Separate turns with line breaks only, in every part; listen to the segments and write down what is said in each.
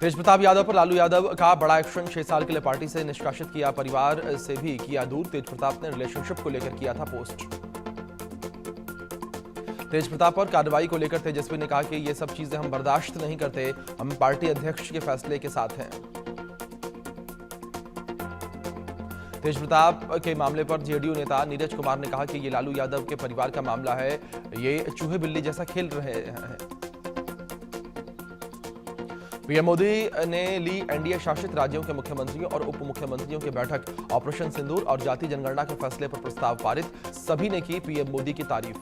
तेज प्रताप यादव पर लालू यादव का बड़ा एक्शन, 6 साल के लिए पार्टी से निष्कासित किया, परिवार से भी किया दूर। तेज प्रताप ने रिलेशनशिप को लेकर किया था पोस्ट। तेज प्रताप पर कार्रवाई को लेकर तेजस्वी ने कहा कि ये सब चीजें हम बर्दाश्त नहीं करते, हम पार्टी अध्यक्ष के फैसले के साथ हैं। तेज प्रताप के मामले पर जेडीयू नेता नीरज कुमार ने कहा कि ये लालू यादव के परिवार का मामला है, ये चूहे बिल्ली जैसा खेल रहे हैं। पीएम मोदी ने ली एनडीए शासित राज्यों के मुख्यमंत्रियों और उप मुख्यमंत्रियों की बैठक, ऑपरेशन सिंदूर और जाति जनगणना के फैसले पर प्रस्ताव पारित, सभी ने की पीएम मोदी की तारीफ।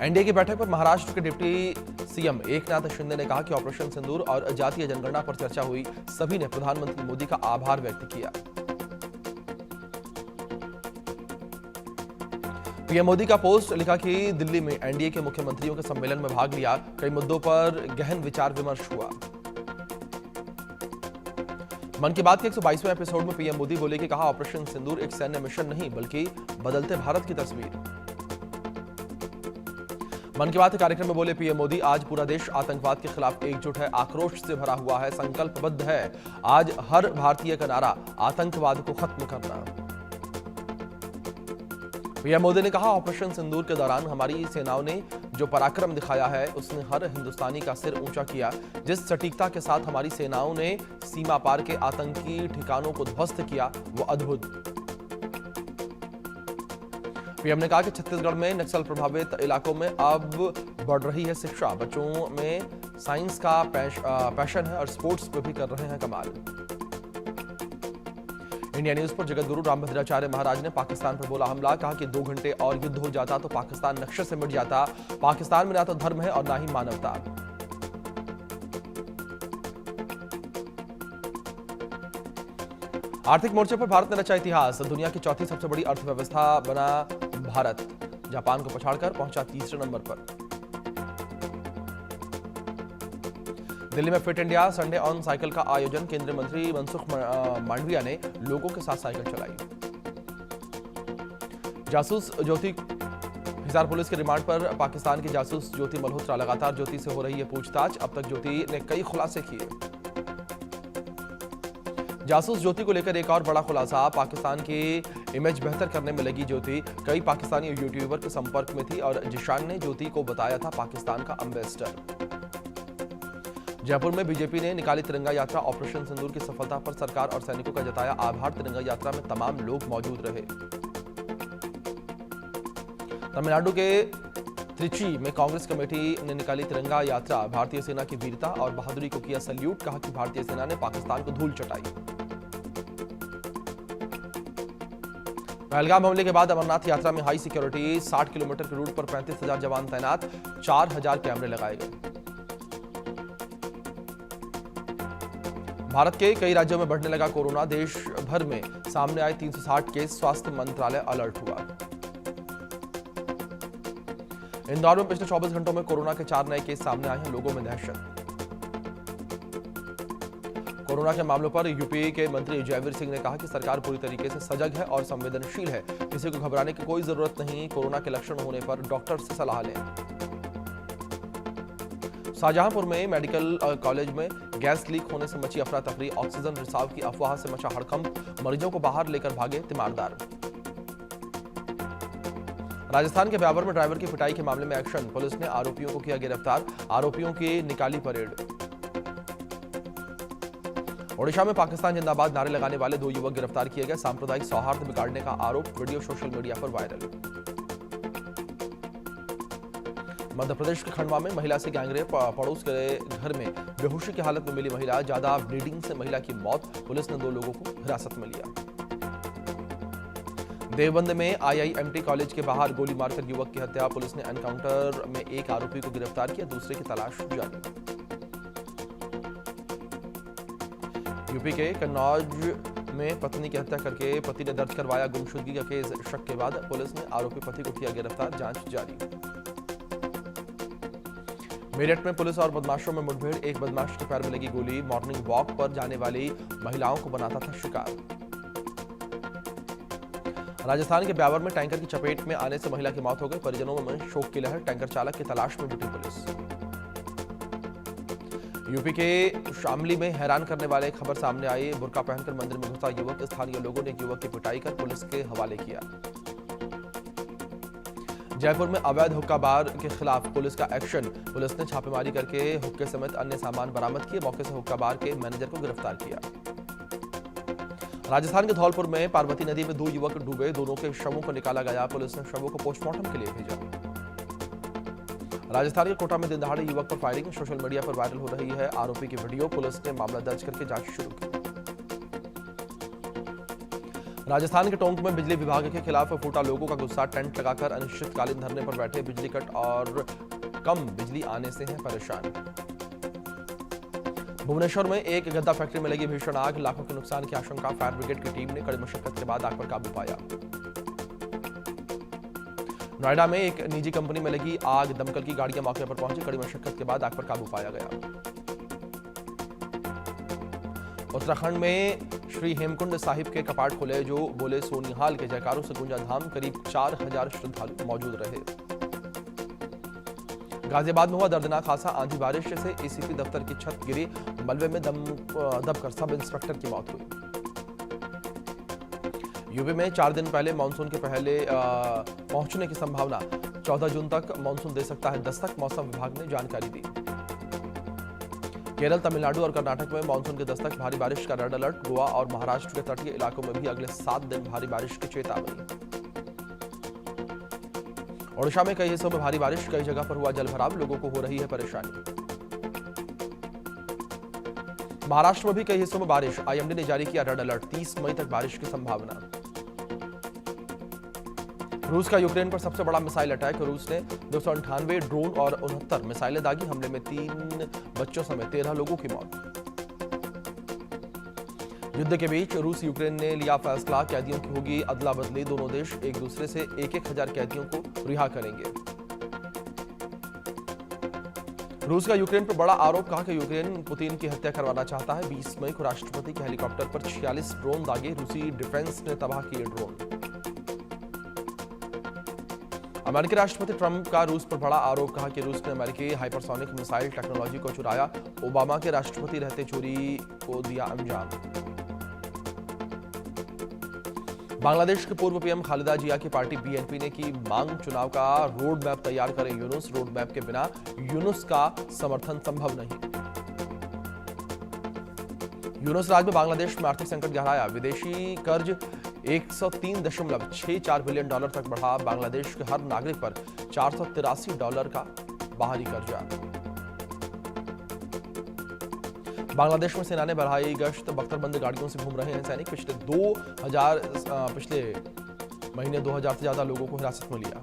एनडीए की बैठक पर महाराष्ट्र के डिप्टी सीएम एकनाथ शिंदे ने कहा कि ऑपरेशन सिंदूर और जातीय जनगणना पर चर्चा हुई, सभी ने प्रधानमंत्री मोदी का आभार व्यक्त किया। पीएम मोदी का पोस्ट लिखा कि दिल्ली में एनडीए के मुख्यमंत्रियों के सम्मेलन में भाग लिया, कई मुद्दों पर गहन विचार विमर्श हुआ। मन की बात के 122वें एपिसोड में पीएम मोदी बोले कि कहा ऑपरेशन सिंदूर एक सैन्य मिशन नहीं बल्कि बदलते भारत की तस्वीर। मन की बात कार्यक्रम में बोले पीएम मोदी, आज पूरा देश आतंकवाद के खिलाफ एकजुट है, आक्रोश से भरा हुआ है, संकल्पबद्ध है। आज हर भारतीय का नारा आतंकवाद को खत्म करना। पीएम मोदी ने कहा ऑपरेशन सिंदूर के दौरान हमारी सेनाओं ने जो पराक्रम दिखाया है उसने हर हिंदुस्तानी का सिर ऊंचा किया। जिस सटीकता के साथ हमारी सेनाओं ने सीमा पार के आतंकी ठिकानों को ध्वस्त किया वो अद्भुत। पीएम ने कहा कि छत्तीसगढ़ में नक्सल प्रभावित इलाकों में अब बढ़ रही है शिक्षा, बच्चों में साइंस का पैशन है और स्पोर्ट्स में भी कर रहे हैं कमाल। इंडिया न्यूज पर जगतगुरु रामभद्राचार्य महाराज ने पाकिस्तान पर बोला हमला, कहा कि 2 घंटे और युद्ध हो जाता तो पाकिस्तान नक्शे से मिट जाता। पाकिस्तान में ना तो धर्म है और ना ही मानवता। आर्थिक मोर्चे पर भारत ने रचा इतिहास, दुनिया की चौथी सबसे बड़ी अर्थव्यवस्था बना भारत, जापान को पछाड़कर पहुंचा तीसरे नंबर पर। दिल्ली में fit India Sunday on cycle का आयोजन, केंद्रीय मंत्री मनसुख मांडविया ने लोगों के साथ साइकिल चलाई। जासूस ज्योति हिसार पुलिस के रिमांड पर, पाकिस्तान की जासूस ज्योति मल्होत्रा, लगातार ज्योति से हो रही है पूछताछ, अब तक ज्योति ने कई खुलासे किए। जासूस ज्योति को लेकर एक और बड़ा खुलासा, पाकिस्तान की इमेज बेहतर करने में लगी ज्योति, कई पाकिस्तानी यूट्यूबर के संपर्क में थी और जिशान ने ज्योति को बताया था पाकिस्तान का एम्बेसडर। जयपुर में बीजेपी ने निकाली तिरंगा यात्रा, ऑपरेशन सिंदूर की सफलता पर सरकार और सैनिकों का जताया आभार। तिरंगा यात्रा में तमाम लोग मौजूद रहे। तमिलनाडु के त्रिची में कांग्रेस कमेटी ने निकाली तिरंगा यात्रा, भारतीय सेना की वीरता और बहादुरी को किया सैल्यूट, कहा कि भारतीय सेना ने पाकिस्तान को धूल चटाई। पहलगाम हमले के बाद अमरनाथ यात्रा में हाई सिक्योरिटी, 60 किलोमीटर के रूट पर 35,000 जवान तैनात, 4,000 कैमरे लगाए गए। भारत के कई राज्यों में बढ़ने लगा कोरोना, देश भर में सामने आए 360 केस, स्वास्थ्य मंत्रालय अलर्ट हुआ। इंदौर में पिछले 24 घंटों में कोरोना के 4 नए केस सामने आए हैं, लोगों में दहशत। कोरोना के मामलों पर यूपी के मंत्री जयवीर सिंह ने कहा कि सरकार पूरी तरीके से सजग है और संवेदनशील है, किसी को घबराने की कोई जरूरत नहीं, कोरोना के लक्षण होने पर डॉक्टर से सलाह लें। शाहजहांपुर में मेडिकल कॉलेज में गैस लीक होने से मची अफरा तफरी, ऑक्सीजन रिसाव की अफवाह से मचा हड़कंप, मरीजों को बाहर लेकर भागे तीमारदार। राजस्थान के ब्यावर में ड्राइवर की पिटाई के मामले में एक्शन, पुलिस ने आरोपियों को किया गिरफ्तार, आरोपियों की निकाली परेड। ओडिशा में पाकिस्तान जिंदाबाद नारे लगाने वाले 2 युवक गिरफ्तार किए गए, सांप्रदायिक सौहार्द बिगाड़ने का आरोप, वीडियो सोशल मीडिया पर वायरल। मध्य प्रदेश के खंडवा में महिला से गैंगरेप, पड़ोस के घर में बेहोशी की हालत में मिली महिला, ज्यादा ब्लीडिंग से महिला की मौत, पुलिस ने 2 लोगों को हिरासत में लिया। देवबंद में आईआईएमटी कॉलेज के बाहर गोली मारकर युवक की हत्या, पुलिस ने एनकाउंटर में एक आरोपी को गिरफ्तार किया, दूसरे की तलाश जारी। यूपी के कन्नौज में पत्नी की हत्या करके पति ने दर्ज करवाया गुमशुदगी का केस, शक के बाद पुलिस ने आरोपी पति को किया गिरफ्तार, जांच जारी। मेरठ में पुलिस और बदमाशों में मुठभेड़, एक बदमाश के पैर में लगी गोली, मॉर्निंग वॉक पर जाने वाली महिलाओं को बनाता था शिकार। राजस्थान के ब्यावर में टैंकर की चपेट में आने से महिला की मौत हो गई, परिजनों में शोक की लहर, टैंकर चालक की तलाश में जुटी पुलिस। यूपी के शामली में हैरान करने वाले खबर सामने आई। बुर्का पहनकर मंदिर में घुसा युवक, स्थानीय लोगों ने युवक की पिटाई कर पुलिस के हवाले किया। जयपुर में अवैध हुक्का बार के खिलाफ पुलिस का एक्शन। पुलिस ने छापेमारी करके हुक्के समेत अन्य सामान बरामद किए। मौके से हुक्का बार के मैनेजर को गिरफ्तार किया। राजस्थान के धौलपुर में पार्वती नदी में 2 युवक डूबे, दोनों के शवों को निकाला गया। पुलिस ने शवों को पोस्टमार्टम के लिए भेजा। राजस्थान के कोटा में दिन दहाड़े युवक पर फायरिंग, सोशल मीडिया पर वायरल हो रही है आरोपी की वीडियो। पुलिस ने मामला दर्ज करके जांच शुरू की। राजस्थान के टोंक में बिजली विभाग के खिलाफ फूटा लोगों का गुस्सा। टेंट लगाकर अनिश्चितकालीन धरने पर बैठे। बिजली कट और कम बिजली आने से हैं परेशान। भुवनेश्वर में एक गद्दा फैक्ट्री में लगी भीषण आग, लाखों के नुकसान की आशंका। फायर ब्रिगेड की टीम ने कड़ी मशक्कत के बाद आग पर काबू पाया। नोएडा में एक निजी कंपनी में लगी आग, दमकल की गाड़ियां मौके पर पहुंची। कड़ी मशक्कत के बाद आग पर काबू पाया गया। उत्तराखंड में श्री हेमकुंड साहिब के कपाट खुले, जो बोले सोनिहाल के जयकारों से गूंजा धाम। करीब 4000 श्रद्धालु मौजूद रहे। गाजियाबाद में हुआ दर्दनाक हादसा, आंधी बारिश से एसीपी दफ्तर की छत गिरी। मलबे में दबकर सब इंस्पेक्टर की मौत हुई। यूपी में 4 दिन पहले मानसून के पहले पहुंचने की संभावना। 14 जून तक मानसून दे सकता है दस्तक, मौसम विभाग ने जानकारी दी। केरल, तमिलनाडु और कर्नाटक में मानसून की दस्तक, भारी बारिश का रेड अलर्ट। गोवा और महाराष्ट्र के तटीय इलाकों में भी अगले 7 दिन भारी बारिश की चेतावनी। ओडिशा में कई हिस्सों में भारी बारिश, कई जगह पर हुआ जलभराव, लोगों को हो रही है परेशानी। महाराष्ट्र में भी कई हिस्सों में बारिश, आईएमडी ने जारी किया रेड अलर्ट। 30 मई तक बारिश की संभावना। रूस का यूक्रेन पर सबसे बड़ा मिसाइल अटैक। रूस ने 298 ड्रोन और 69 मिसाइलें दागी। हमले में 3 बच्चों समेत 13 लोगों की मौत। युद्ध के बीच रूस यूक्रेन ने लिया फैसला, कैदियों की होगी अदला बदली। दोनों देश एक दूसरे से 1-1000 कैदियों को रिहा करेंगे। रूस का यूक्रेन पर बड़ा आरोप, कहा कि यूक्रेन पुतिन की हत्या करवाना चाहता है। 20 मई को राष्ट्रपति के हेलीकॉप्टर पर 46 ड्रोन दागे। रूसी डिफेंस ने तबाह किए ड्रोन। अमेरिकी राष्ट्रपति ट्रंप का रूस पर बड़ा आरोप, कहा कि रूस ने अमेरिकी हाइपरसोनिक मिसाइल टेक्नोलॉजी को चुराया। ओबामा के राष्ट्रपति रहते चोरी को दिया अंजाम। बांग्लादेश के पूर्व पीएम खालिदा जिया की पार्टी बीएनपी ने की मांग, चुनाव का रोड मैप तैयार करें यूनुस। रोड मैप के बिना यूनुस का समर्थन संभव नहीं। यूनुस राज में बांग्लादेश में आर्थिक संकट गहराया। विदेशी कर्ज 103.64 बिलियन डॉलर तक बढ़ा। बांग्लादेश के हर नागरिक पर $483 का बाहरी कर्जा। बांग्लादेश में सेना ने बढ़ाई गश्त, बख्तरबंद गाड़ियों से घूम रहे हैं सैनिक। पिछले महीने 2000 से ज्यादा लोगों को हिरासत में लिया।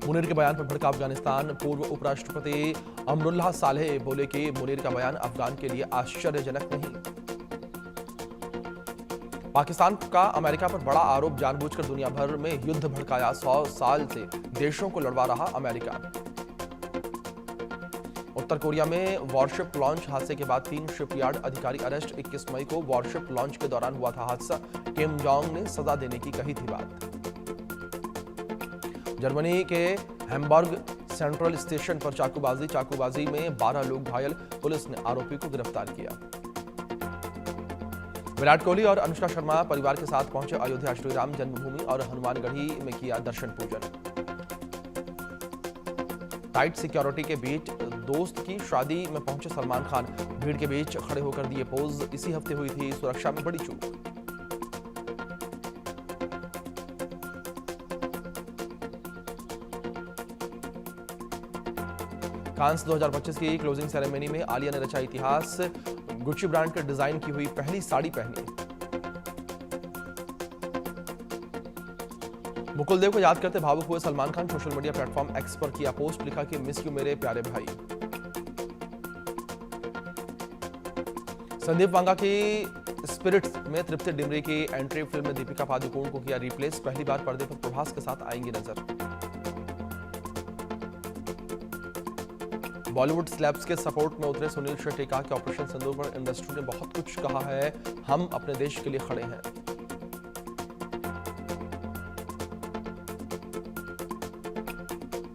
मुनीर के बयान पर भड़का अफगानिस्तान। पूर्व उपराष्ट्रपति अमरुल्लाह सालेह बोले कि मुनीर का बयान अफगान के लिए आश्चर्यजनक नहीं। पाकिस्तान का अमेरिका पर बड़ा आरोप, जानबूझकर दुनिया भर में युद्ध भड़काया। 100 साल से देशों को लड़वा रहा अमेरिका। उत्तर कोरिया में वॉरशिप लॉन्च हादसे के बाद 3 शिपयार्ड अधिकारी अरेस्ट। 21 मई को वॉरशिप लॉन्च के दौरान हुआ था हादसा। किम जोंग ने सजा देने की कही थी बात। जर्मनी के हैम्बर्ग सेंट्रल स्टेशन पर चाकूबाजी में 12 लोग घायल। पुलिस ने आरोपी को गिरफ्तार किया। विराट कोहली और अनुष्का शर्मा परिवार के साथ पहुंचे अयोध्या। श्री राम जन्मभूमि और हनुमानगढ़ी में किया दर्शन पूजन। टाइट सिक्योरिटी के बीच दोस्त की शादी में पहुंचे सलमान खान। भीड़ के बीच खड़े होकर दिए पोज। इसी हफ्ते हुई थी सुरक्षा में बड़ी चूक। कांस 2025 की क्लोजिंग सेरेमनी में आलिया ने रचा इतिहास। गुच्ची ब्रांड के डिजाइन की हुई पहली साड़ी पहनी। मुकुल देव को याद करते भावुक हुए Salman Khan. Social media platform x पर किया पोस्ट, लिखा कि मिस यू मेरे प्यारे भाई। संदीप वांगा की स्पिरिट्स में तृप्ति डिमरी की एंट्री। फिल्म में दीपिका पादुकोण को किया रिप्लेस। पहली बार पर्दे पर प्रभास के साथ आएंगी नजर। बॉलीवुड स्लैब्स के सपोर्ट में उतरे सुनील शेट्टी, कहा कि ऑपरेशन सिंदूर पर इंडस्ट्री ने बहुत कुछ कहा है। हम अपने देश के लिए खड़े हैं।